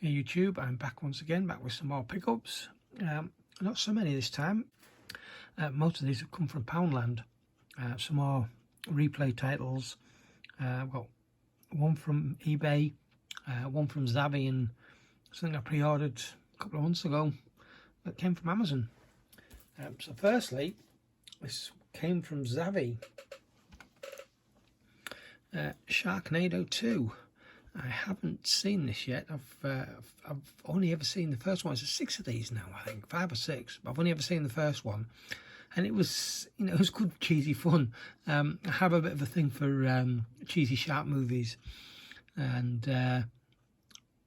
Hey YouTube, I'm back once again, back with some more pickups. Not so many this time. Most of these have come from Poundland. Some more replay titles. Well, one from eBay, one from Zavvi, and something I pre-ordered a couple of months ago that came from Amazon. So firstly, this came from Zavvi. Sharknado 2. I haven't seen this yet. I've only ever seen the first one. There's 6 of these now, I think, 5 or 6. But I've only ever seen the first one, and it was, it was good, cheesy fun. I have a bit of a thing for cheesy shark movies, and the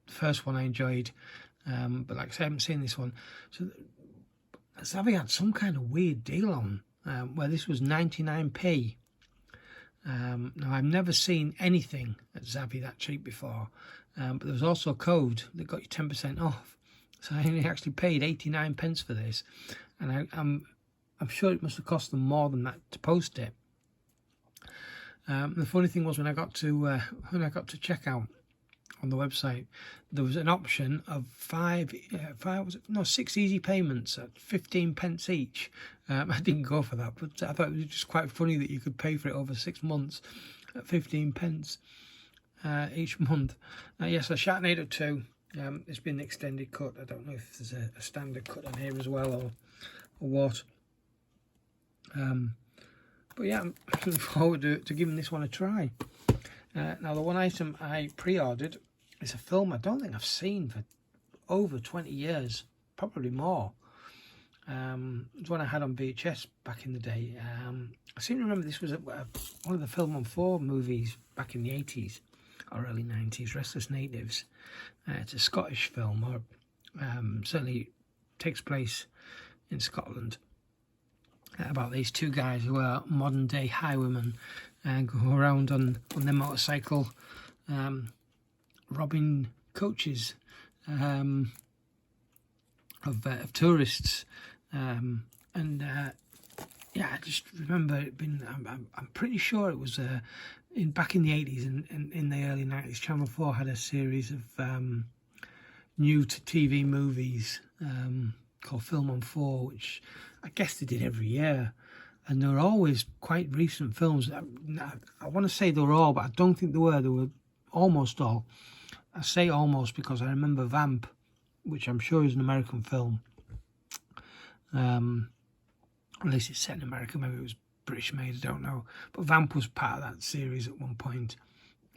first one I enjoyed. But like I said, I haven't seen this one. So Zavvi had some kind of weird deal on where this was 99p. Now, I've never seen anything at Zavvi that cheap before, but there was also a code that got you 10% off. So I only actually paid 89 pence for this, and I'm sure it must have cost them more than that to post it. The funny thing was, when I got to checkout on the website, there was an option of 6 easy payments at 15 pence each. I didn't go for that, but I thought it was just quite funny that you could pay for it over 6 months at 15 pence each month. Yes, so Sharknado 2, it's been the extended cut. I don't know if there's a standard cut on here as well, or what. But yeah, I'm looking forward to giving this one a try. Now, the one item I pre-ordered is a film I don't think I've seen for over 20 years, probably more. It's one I had on VHS back in the day. I seem to remember this was one of the Film on 4 movies back in the 80s or early 90s, Restless Natives. It's a Scottish film, or certainly takes place in Scotland, about these 2 guys who are modern day highwaymen and go around on their motorcycle, robbing coaches of tourists. Yeah, I just remember it being, I'm pretty sure it was back in the 80s and in the early 90s, Channel 4 had a series of new to TV movies called Film on 4, which I guess they did every year. And they were always quite recent films. I want to say they were all, but I don't think they were. They were almost all. I say almost because I remember Vamp, which I'm sure is an American film. At least it's set in America. Maybe it was British made, I don't know. But Vamp was part of that series at one point,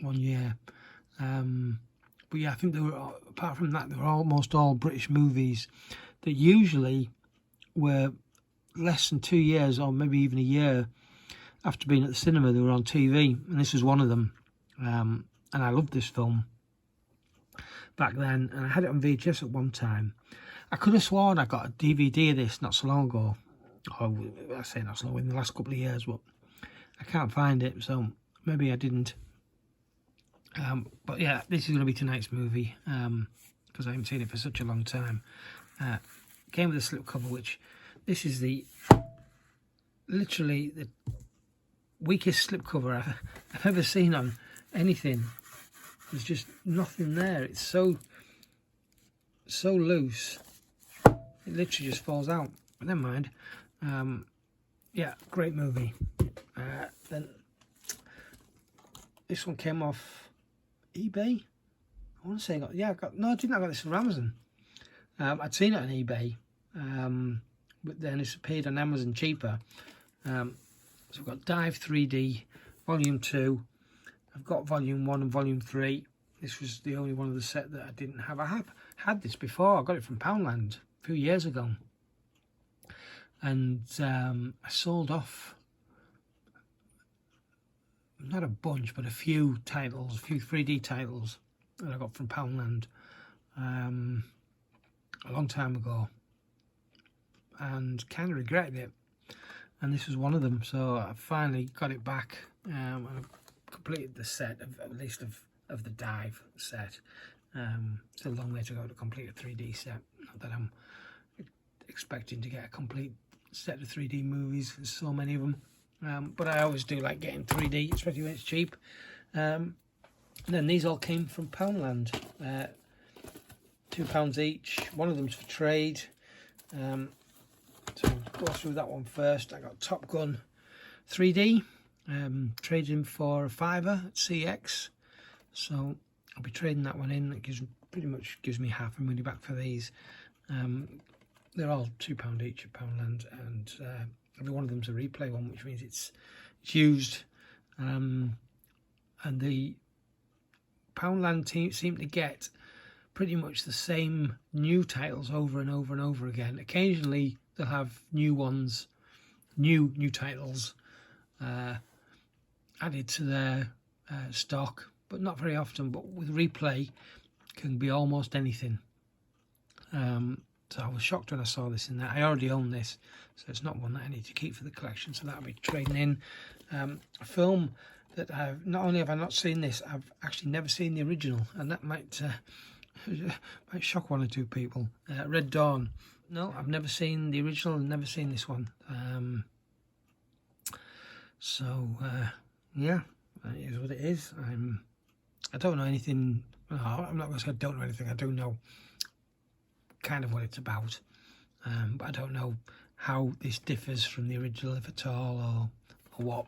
one year. But yeah, I think they were, apart from that, they were almost all British movies that usually were less than 2 years, or maybe even a year after being at the cinema, they were on TV, and this was one of them. And I loved this film back then, and I had it on VHS at one time. I could have sworn I got a DVD of this not so long ago, or I say not so long, in the last couple of years, but I can't find it, so maybe I didn't. But yeah, this is going to be tonight's movie, because I haven't seen it for such a long time. Came with a slipcover, which this is literally the weakest slipcover I've ever seen on anything. There's just nothing there. It's so loose. It literally just falls out. But never mind. Yeah, great movie. Then this one came off eBay. I want to say I got this from Amazon. I'd seen it on eBay. But then it's appeared on Amazon cheaper. So we've got Dive 3D Volume 2. I've got Volume 1 and Volume 3. This was the only one of the set that I didn't have. I have had this before. I got it from Poundland a few years ago. And I sold off, not a bunch, but a few titles, a few 3D titles that I got from Poundland a long time ago. And kind of regretted it, and this was one of them. So I finally got it back, and I've completed the set at least of the Dive set. It's a long way to go to complete a 3D set. Not that I'm expecting to get a complete set of 3D movies. There's so many of them, but I always do like getting 3D, especially when it's cheap. And then these all came from Poundland. £2 each. One of them's for trade. So I'll go through that one first. I got Top Gun 3D. Trading for a £5 at CX. So I'll be trading that one in. It pretty much gives me half a money back for these. They're all £2 each at Poundland, and every one of them's a replay one, which means it's used. And the Poundland team seem to get pretty much the same new titles over and over and over again. Occasionally they'll have new ones, new titles added to their stock, but not very often. But with replay, can be almost anything. So I was shocked when I saw this in there. I already own this, so it's not one that I need to keep for the collection, so that'll be trading in. A film that not only have I not seen this, I've actually never seen the original, and that might shock one or two people. Red Dawn. No, I've never seen the original and never seen this one. Yeah, it is what it is. I don't know anything. No, I'm not going to say I don't know anything. I do know kind of what it's about, but I don't know how this differs from the original, if at all, or what.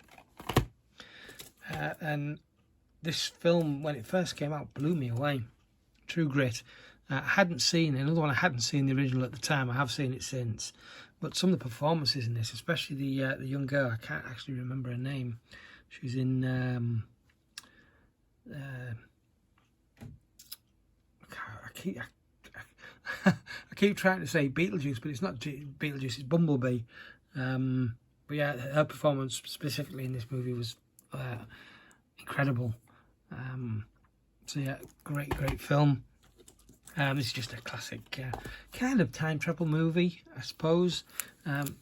And this film, when it first came out, blew me away. True Grit. I hadn't seen another one. I hadn't seen the original at the time. I have seen it since, but some of the performances in this, especially the young girl, I can't actually remember her name. She's in I keep trying to say Beetlejuice, but it's not Beetlejuice, it's Bumblebee. But yeah, her performance specifically in this movie was incredible. So yeah, great film. This is just a classic kind of time travel movie, I suppose.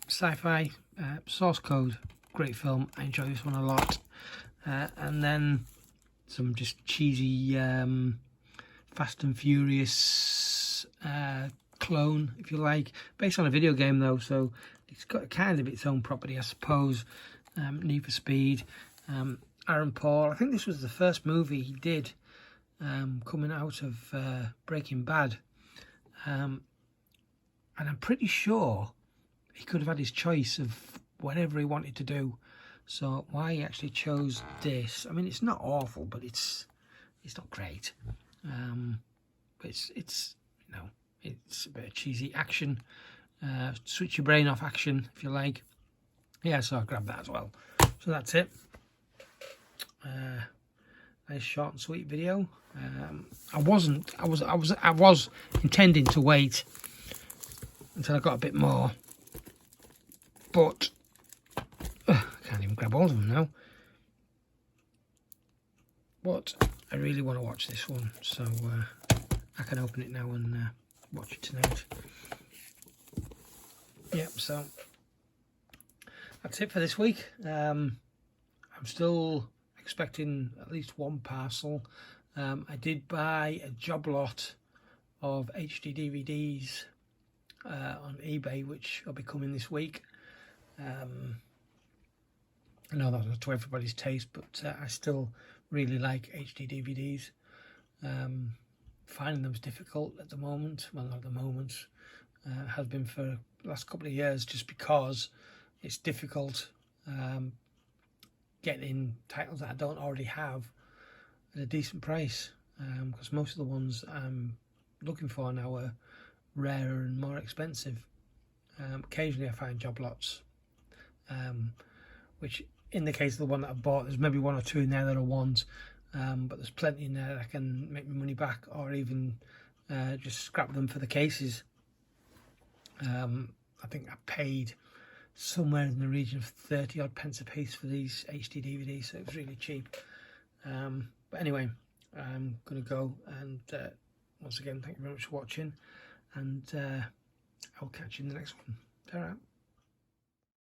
Sci-fi, Source Code, great film. I enjoy this one a lot. And then some just cheesy Fast and Furious clone, if you like, based on a video game though, so it's got kind of its own property, I suppose. Need for Speed. Aaron Paul, I think this was the first movie he did coming out of Breaking Bad, and I'm pretty sure he could have had his choice of whatever he wanted to do. So why he actually chose this, I mean, it's not awful, but it's not great. But it's you know, it's a bit of cheesy action, switch your brain off action, if you like. Yeah, so I grabbed that as well. So that's it. Nice short and sweet video. I was intending to wait until I got a bit more, but I can't even grab all of them now. But I really want to watch this one, so I can open it now and watch it tonight. Yep, so that's it for this week. I'm still expecting at least one parcel. I did buy a job lot of HD DVDs on eBay, which will be coming this week. I know that's not to everybody's taste, but I still really like HD DVDs. Finding them's difficult at the moment. Well, not at the moment. Has been for the last couple of years, just because it's difficult getting titles that I don't already have at a decent price, because most of the ones I'm looking for now are rarer and more expensive. Occasionally I find job lots, which in the case of the one that I bought, there's maybe one or two in there that are ones, but there's plenty in there that I can make my money back, or even just scrap them for the cases. I think I paid somewhere in the region of 30 odd pence a piece for these HD DVDs, so it was really cheap. But anyway, I'm going to go, and once again, thank you very much for watching, and I'll catch you in the next one. Ta-ra.